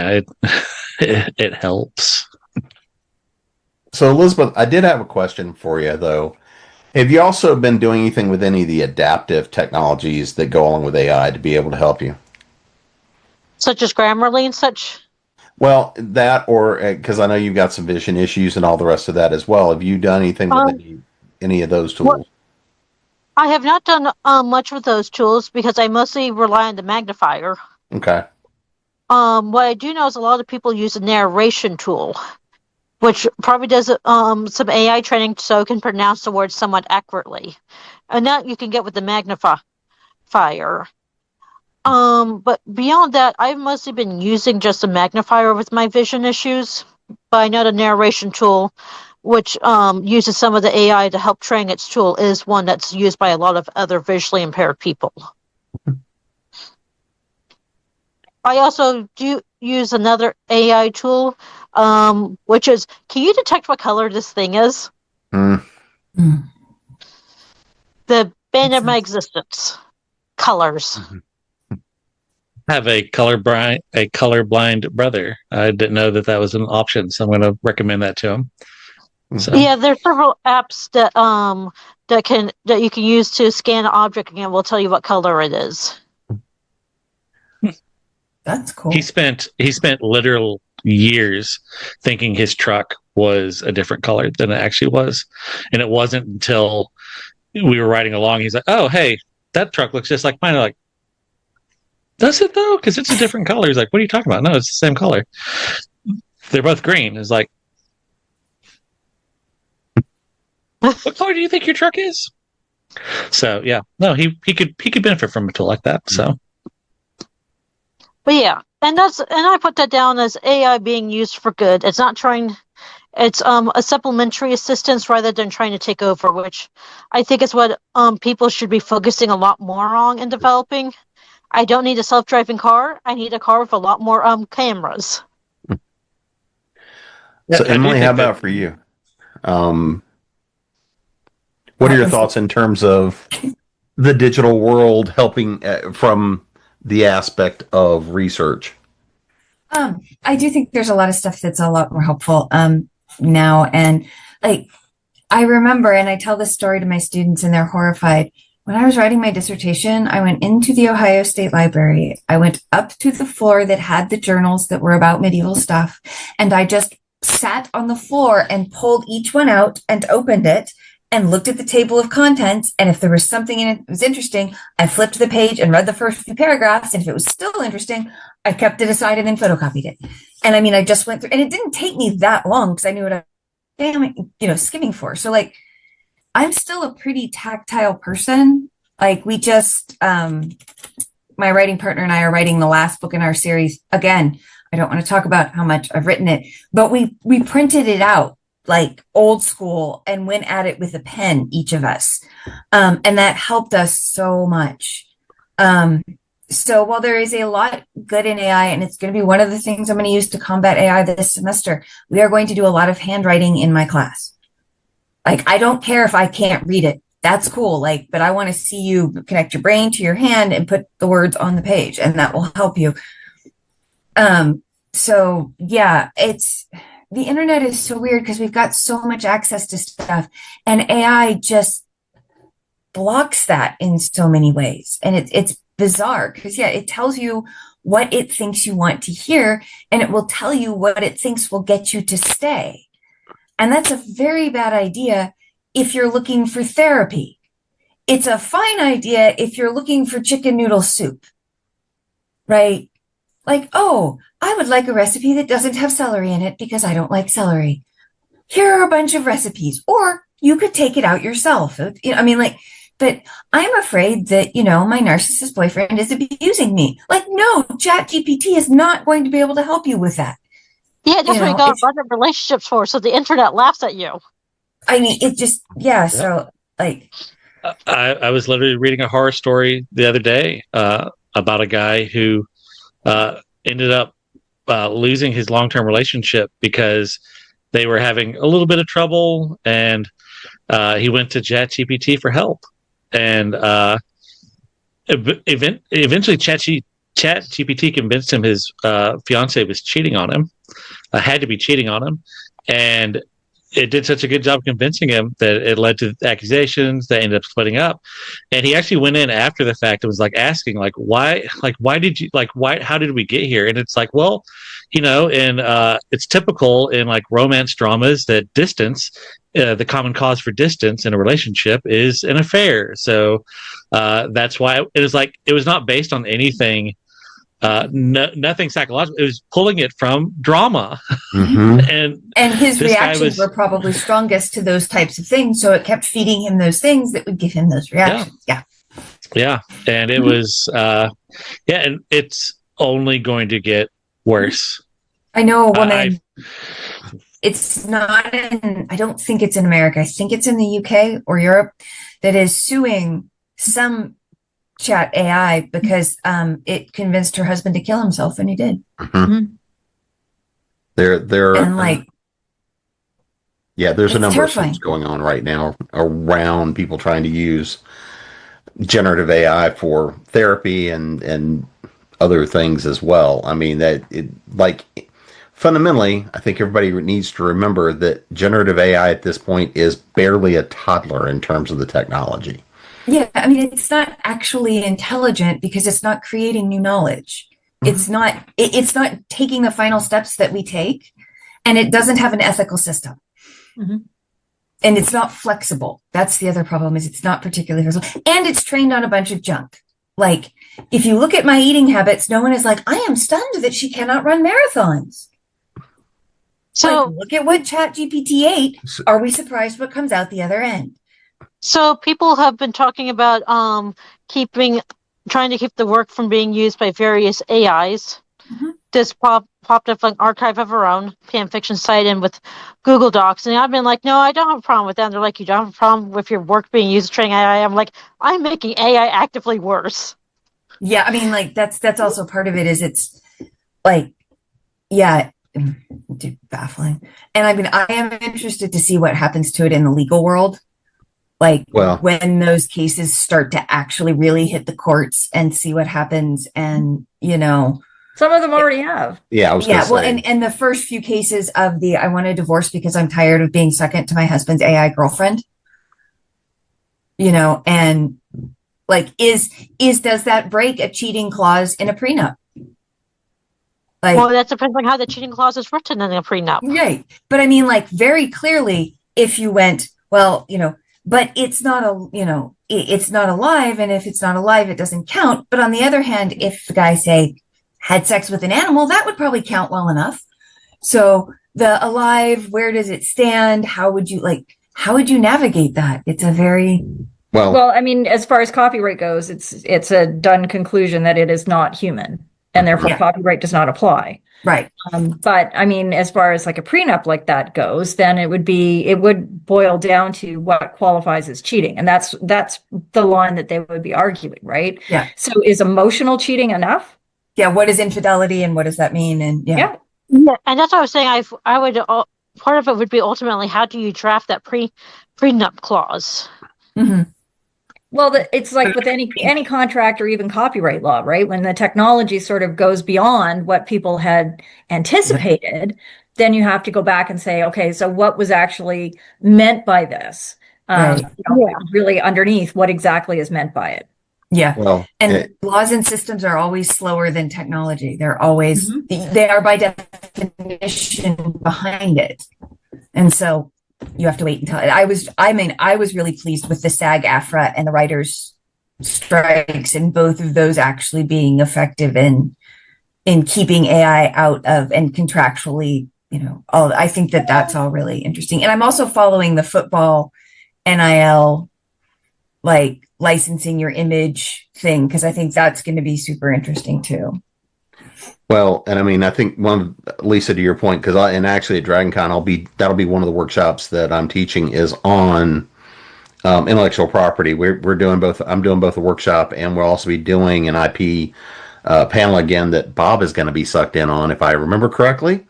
it helps. So Elizabeth, I did have a question for you though. Have you also been doing anything with any of the adaptive technologies that go along with AI to be able to help you? Such as Grammarly and such? Well, that, or because I know you've got some vision issues and all the rest of that as well. Have you done anything with any of those tools? Well, I have not done much with those tools because I mostly rely on the magnifier. Okay. What I do know is a lot of people use a narration tool, which probably does some AI training so it can pronounce the words somewhat accurately. And that you can get with the magnifier. But beyond that, I've mostly been using just a magnifier with my vision issues. But I know the narration tool, which uses some of the AI to help train its tool, is one that's used by a lot of other visually impaired people. I also do use another AI tool, which is, can you detect what color this thing is? The bane of my existence. Colors. I have a colorblind brother. I didn't know that was an option, so I'm going to recommend that to him. So. Yeah, there's several apps that you can use to scan an object and it will tell you what color it is. That's cool. He spent literal years thinking his truck was a different color than it actually was, and it wasn't until we were riding along. He's like, "Oh, hey, that truck looks just like mine. I'm like, does it though? Because it's a different color. He's like, what are you talking about? No, it's the same color. They're both green. It's like, what color do you think your truck is? So yeah, no, he could benefit from a tool like that. So, but yeah, and I put that down as AI being used for good. It's not trying. It's a supplementary assistance rather than trying to take over, which I think is what people should be focusing a lot more on in developing. I don't need a self-driving car. I need a car with a lot more cameras. So Emily, how about for you? What are your thoughts in terms of the digital world helping from the aspect of research? I do think there's a lot of stuff that's a lot more helpful now. And like, I remember, and I tell this story to my students and they're horrified. When I was writing my dissertation, I went into the Ohio State Library. I went up to the floor that had the journals that were about medieval stuff. And I just sat on the floor and pulled each one out and opened it and looked at the table of contents. And if there was something in it that was interesting, I flipped the page and read the first few paragraphs. And if it was still interesting, I kept it aside and then photocopied it. And I mean, I just went through, and it didn't take me that long because I knew what I'm skimming for. So like, I'm still a pretty tactile person. Like we just, my writing partner and I are writing the last book in our series. Again, I don't want to talk about how much I've written it, but we printed it out like old school and went at it with a pen, each of us. And that helped us so much. So while there is a lot good in AI, and it's going to be one of the things I'm going to use to combat AI this semester, we are going to do a lot of handwriting in my class. Like, I don't care if I can't read it. That's cool. Like, but I want to see you connect your brain to your hand and put the words on the page, and that will help you. So yeah, the internet is so weird because we've got so much access to stuff, and AI just blocks that in so many ways. And it's bizarre because yeah, it tells you what it thinks you want to hear, and it will tell you what it thinks will get you to stay. And that's a very bad idea if you're looking for therapy. It's a fine idea if you're looking for chicken noodle soup, right? Like, oh, I would like a recipe that doesn't have celery in it because I don't like celery. Here are a bunch of recipes, or you could take it out yourself. I mean, like, but I'm afraid that, my narcissist boyfriend is abusing me. Like, no, ChatGPT is not going to be able to help you with that. Yeah, that's what you got a lot of relationships for, so the internet laughs at you. I mean, it just, yeah. So, like... I was literally reading a horror story the other day about a guy who ended up losing his long-term relationship because they were having a little bit of trouble, and he went to ChatGPT for help. And eventually ChatGPT convinced him his fiance was cheating on him. Had to be cheating on him, and it did such a good job convincing him that it led to accusations that ended up splitting up. And he actually went in after the fact and was like asking, why did you, how did we get here? And it's like, well, and it's typical in like romance dramas that distance, the common cause for distance in a relationship is an affair. So that's why it was like, it was not based on anything. Nothing psychological. It was pulling it from drama. Mm-hmm. and his reactions were probably strongest to those types of things, so it kept feeding him those things that would give him those reactions. Yeah. And it was and it's only going to get worse. I know a woman, it's not I don't think it's in America, I think it's in the UK or Europe, that is suing some chat AI because it convinced her husband to kill himself, and he did. Mm-hmm. And like, there's a number of things going on right now around people trying to use generative AI for therapy and other things as well. I mean, fundamentally, I think everybody needs to remember that generative AI at this point is barely a toddler in terms of the technology. Yeah, I mean, it's not actually intelligent because it's not creating new knowledge. Mm-hmm. It's not taking the final steps that we take, and it doesn't have an ethical system. Mm-hmm. and it's not flexible. That's the other problem, is it's not particularly flexible, and it's trained on a bunch of junk. Like, if you look at my eating habits, no one is like, I am stunned that she cannot run marathons. So like, look at what ChatGPT ate. Are we surprised what comes out the other end? So people have been talking about trying to keep the work from being used by various AIs. Mm-hmm. This popped up on Archive of Our Own fan fiction site and with Google Docs, and I've been like, no, I don't have a problem with that. And they're like, you don't have a problem with your work being used to train AI? I'm like, I'm making AI actively worse. Yeah, I mean, like that's also part of it. Is it's like, yeah. Baffling. And I mean, I am interested to see what happens to it in the legal world. Like, when those cases start to actually really hit the courts and see what happens. And, you know, some of them already have. Yeah, I was gonna say. And the first few cases of I want a divorce because I'm tired of being second to my husband's AI girlfriend. You know, and like, does that break a cheating clause in a prenup? Like, well, that depends on how the cheating clause is written in a prenup. Right. But I mean, like, very clearly, if you went, well, you know, but it's not it's not alive. And if it's not alive, it doesn't count. But on the other hand, if the guy, say, had sex with an animal, that would probably count well enough. So the alive, where does it stand? How would you navigate that? It's a very... Well, I mean, as far as copyright goes, it's a done conclusion that it is not human. And therefore, copyright does not apply. Right. But I mean, as far as like a prenup like that goes, then it would boil down to what qualifies as cheating, and that's the line that they would be arguing, right? Yeah. So, is emotional cheating enough? Yeah. What is infidelity, and what does that mean? And yeah, and that's what I was saying. I would part of it would be ultimately how do you draft that prenup clause? Mm-hmm. Well, it's like with any contract or even copyright law, right? When the technology sort of goes beyond what people had anticipated, then you have to go back and say, okay, so what was actually meant by this? Really underneath, what exactly is meant by it? Yeah. Well, laws and systems are always slower than technology. They're always, they are by definition behind it. And so you have to wait until I was really pleased with the SAG-AFTRA and the writers' strikes, and both of those actually being effective in keeping AI out of, and contractually, you know, I think that's all really interesting. And I'm also following the football NIL, like licensing your image thing, because I think that's going to be super interesting too. Well, and I mean, I think Lisa, to your point, because actually at DragonCon, that'll be one of the workshops that I'm teaching is on intellectual property. We're doing both. I'm doing both a workshop, and we'll also be doing an IP panel again that Bob is going to be sucked in on, if I remember correctly.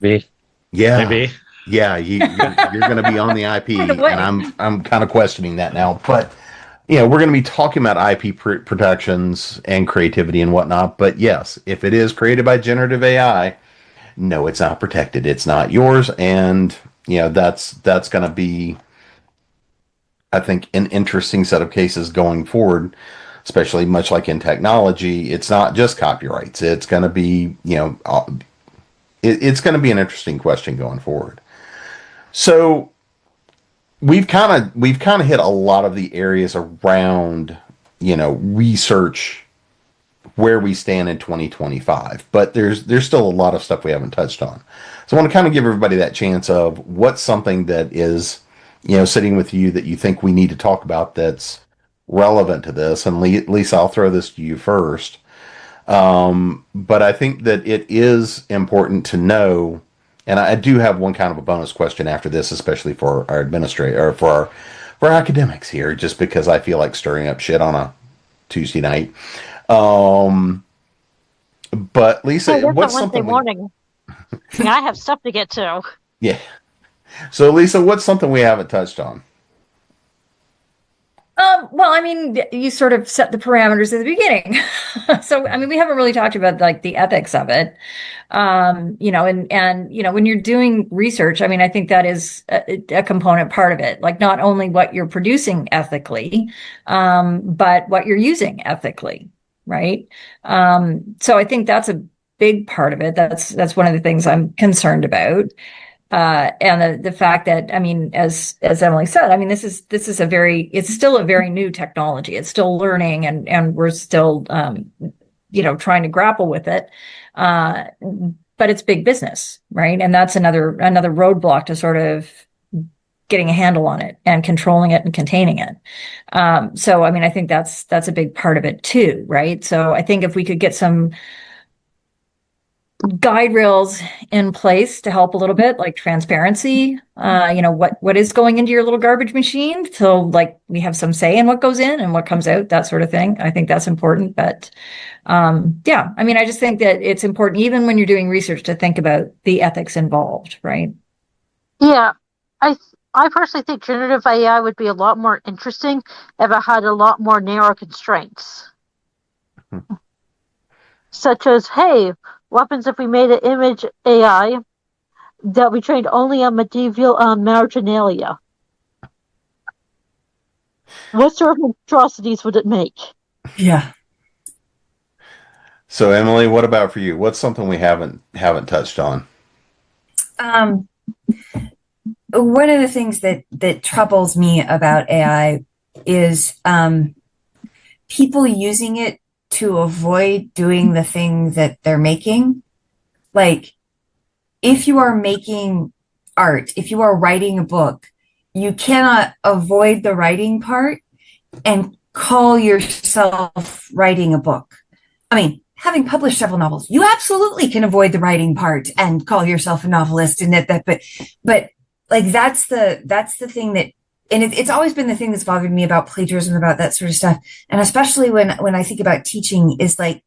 Me? Yeah. Maybe. Yeah, you're going to be on the IP, and I'm kind of questioning that now, but. Yeah, we're going to be talking about IP protections and creativity and whatnot. But yes, if it is created by generative AI, no, it's not protected. It's not yours. And, you know, that's going to be, I think, an interesting set of cases going forward, especially much like in technology. It's not just copyrights. It's going to be, you know, it's going to be an interesting question going forward. So, We've kind of hit a lot of the areas around, you know, research, where we stand in 2025, but there's still a lot of stuff we haven't touched on. So I want to kind of give everybody that chance of what's something that is, you know, sitting with you that you think we need to talk about that's relevant to this. And Lisa, I'll throw this to you first. But I think that it is important to know. And I do have one kind of a bonus question after this, especially for our administrator or for our academics here, just because I feel like stirring up shit on a Tuesday night. But Lisa, what's something morning? I have stuff to get to. Yeah. So Lisa, what's something we haven't touched on? Well, I mean, you sort of set the parameters at the beginning. So, I mean, we haven't really talked about like the ethics of it. You know, and, you know, when you're doing research, I mean, I think that is a component part of it, like not only what you're producing ethically, but what you're using ethically. Right. So I think that's a big part of it. That's one of the things I'm concerned about. And the fact that, I mean, as Emily said, I mean, this is it's still a very new technology. It's still learning, and we're still, trying to grapple with it. But it's big business, right? And that's another roadblock to sort of getting a handle on it and controlling it and containing it. So, I mean, I think that's a big part of it too, right? So I think if we could get some guide rails in place to help a little bit, like transparency, what is going into your little garbage machine, so like we have some say in what goes in and what comes out, that sort of thing. I think that's important. But yeah, I mean, I just think that it's important, even when you're doing research, to think about the ethics involved, right? Yeah, I personally think generative AI would be a lot more interesting if it had a lot more narrow constraints. Such as, hey, what happens if we made an image AI that we trained only on medieval marginalia? What sort of atrocities would it make? Yeah. So, Emily, what about for you? What's something we haven't touched on? One of the things that troubles me about AI is people using it to avoid doing the thing that they're making. Like, if you are making art, if you are writing a book, you cannot avoid the writing part and call yourself writing a book. I mean, having published several novels, you absolutely can avoid the writing part and call yourself a novelist and but like that's the thing that, and it's always been the thing that's bothered me about plagiarism, about that sort of stuff. And especially when I think about teaching, is like,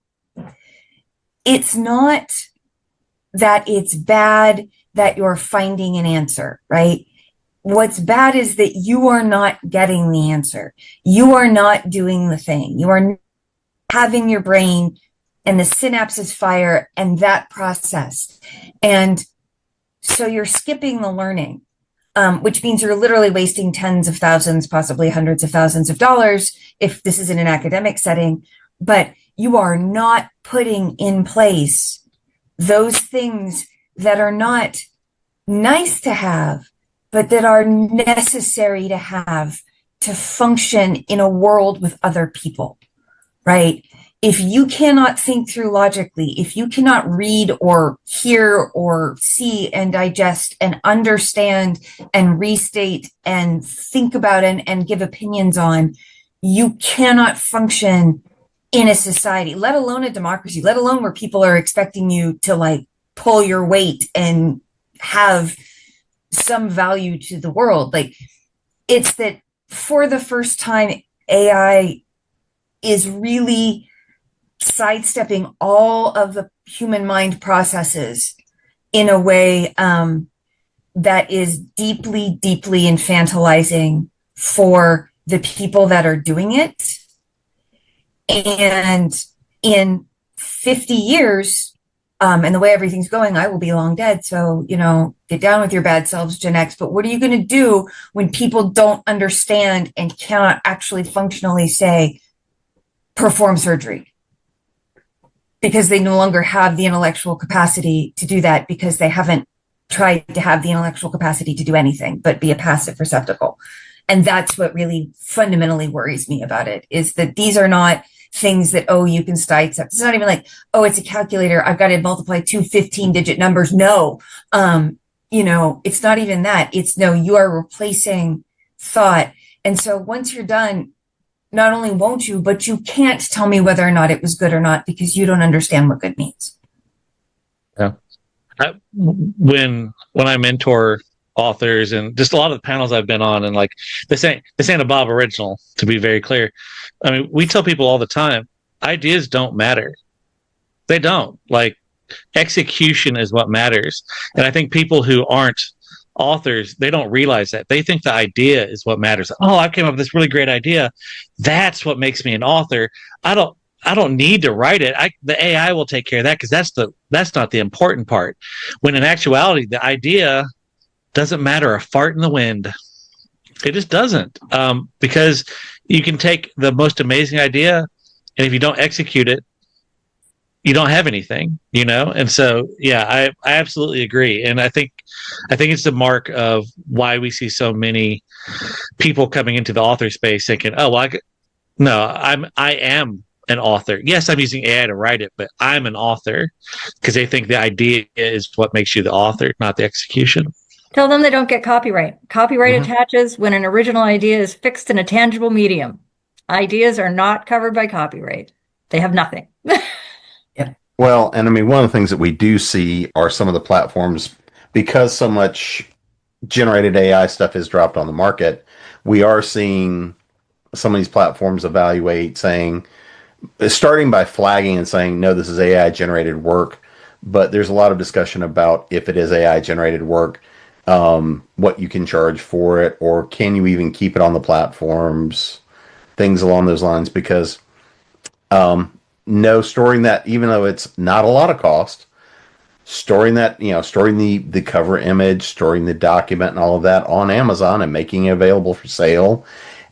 it's not that it's bad that you're finding an answer, right? What's bad is that you are not getting the answer. You are not doing the thing. You are having your brain and the synapses fire and that process. And so you're skipping the learning. Which means you're literally wasting tens of thousands, possibly hundreds of thousands of dollars if this is in an academic setting, but you are not putting in place those things that are not nice to have, but that are necessary to have to function in a world with other people, right? If you cannot think through logically, if you cannot read or hear or see and digest and understand and restate and think about and give opinions on, you cannot function in a society, let alone a democracy, let alone where people are expecting you to like pull your weight and have some value to the world. Like, it's that for the first time, AI is really sidestepping all of the human mind processes in a way that is deeply, deeply infantilizing for the people that are doing it. And in 50 years, and the way everything's going, I will be long dead. So, get down with your bad selves, Gen X. But what are you going to do when people don't understand and cannot actually functionally say, perform surgery? Because they no longer have the intellectual capacity to do that, because they haven't tried to have the intellectual capacity to do anything but be a passive receptacle. And that's what really fundamentally worries me about it, is that these are not things that, you can sidestep. It's not even like, it's a calculator, I've got to multiply two 15-digit numbers. No, it's not even that. It's no, you are replacing thought. And so once you're done, not only won't you, but you can't tell me whether or not it was good or not, because you don't understand what good means. Yeah. When I mentor authors, and just a lot of the panels I've been on, and like this ain't a Bob original, to be very clear. I mean, we tell people all the time, ideas don't matter. They don't. Like, execution is what matters. And I think people who aren't authors, they don't realize that. They think the idea is what matters. I came up with this really great idea. That's what makes me an author. I don't need to write it. The AI will take care of that, because that's not the important part. When in actuality, the idea doesn't matter a fart in the wind. It just doesn't. Because you can take the most amazing idea, and if you don't execute it, you don't have anything, And so, yeah, I absolutely agree. And I think it's the mark of why we see so many people coming into the author space thinking, oh, well, I am an author. Yes, I'm using AI to write it, but I'm an author, because they think the idea is what makes you the author, not the execution. Tell them they don't get copyright. Copyright attaches when an original idea is fixed in a tangible medium. Ideas are not covered by copyright. They have nothing. Yeah. Well, and I mean, one of the things that we do see are some of the platforms, because so much generated AI stuff is dropped on the market, we are seeing some of these platforms evaluate, starting by flagging and saying, no, this is AI generated work. But there's a lot of discussion about, if it is AI generated work, what you can charge for it, or can you even keep it on the platforms, things along those lines. Because no, storing that, even though it's not a lot of cost, storing that, storing the cover image, storing the document and all of that on Amazon and making it available for sale,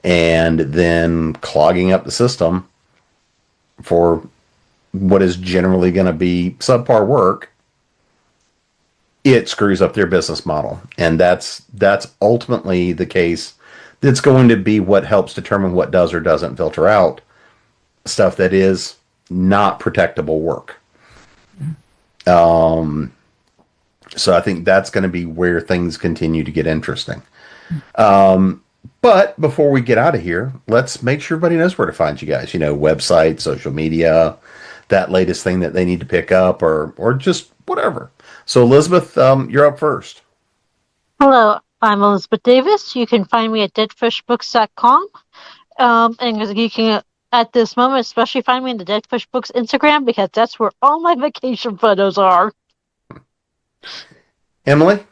and then clogging up the system for what is generally going to be subpar work, it screws up their business model. And that's ultimately the case. That's going to be what helps determine what does or doesn't filter out stuff that is not protectable work. So I think that's going to be where things continue to get interesting. But before we get out of here, let's make sure everybody knows where to find you guys. Website, social media, that latest thing that they need to pick up, or just whatever. So Elizabeth, you're up first. Hello, I'm Elizabeth Davis. You can find me at deadfishbooks.com. And you can, at this moment, especially find me in the Dead Fish Books Instagram, because that's where all my vacation photos are. Emily?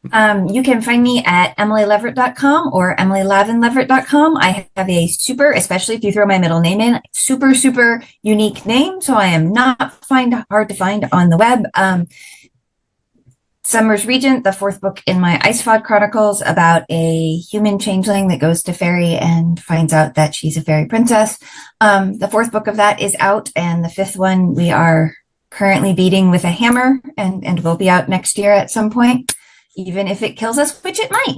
You can find me at emilyleverett.com or emilylavinleverett.com. I have a super, especially if you throw my middle name in, super, super unique name. So I am not hard to find on the web. Summer's Regent, the fourth book in my Icefog Chronicles, about a human changeling that goes to fairy and finds out that she's a fairy princess. The fourth book of that is out, and the fifth one we are currently beating with a hammer, and will be out next year at some point, even if it kills us, which it might.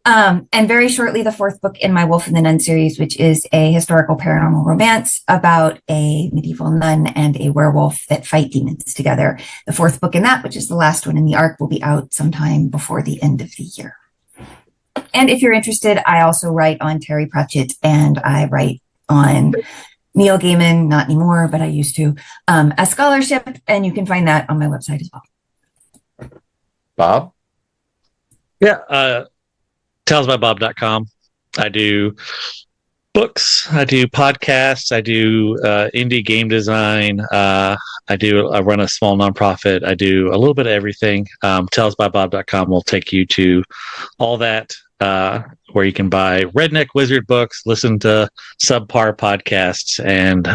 And very shortly, the fourth book in my Wolf and the Nun series, which is a historical paranormal romance about a medieval nun and a werewolf that fight demons together. The fourth book in that, which is the last one in the arc, will be out sometime before the end of the year. And if you're interested, I also write on Terry Pratchett, and I write on Neil Gaiman, not anymore, but I used to, a scholarship, and you can find that on my website as well. Bob? Yeah, talesbybob.com. I do books, I do podcasts, I do indie game design, I run a small nonprofit, I do a little bit of everything. Talesbybob.com will take you to all that, where you can buy Redneck Wizard books, listen to subpar podcasts, and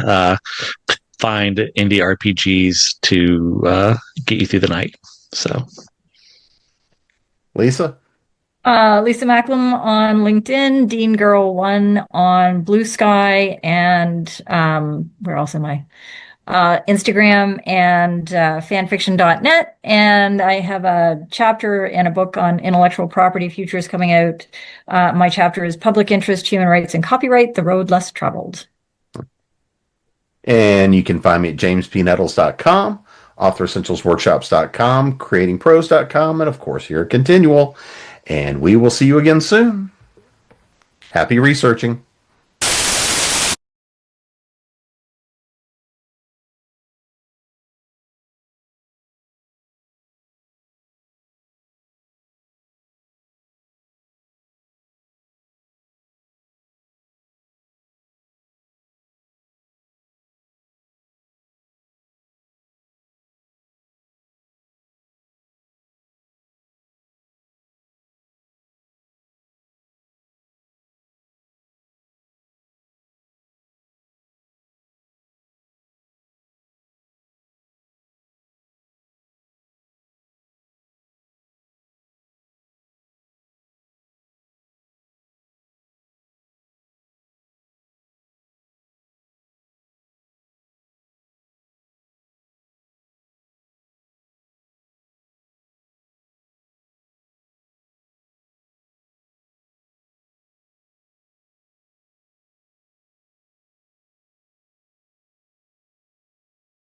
find indie RPGs to get you through the night. So, Lisa? Lisa Macklem on LinkedIn, Dean Girl 1 on Blue Sky, and where else am I? Instagram and fanfiction.net. And I have a chapter and a book on intellectual property futures coming out. My chapter is Public Interest, Human Rights, and Copyright, The Road Less Traveled. And you can find me at jamespnettles.com, authoressentialsworkshops.com, creatingpros.com, and of course here at ConTinual. And we will see you again soon. Happy researching.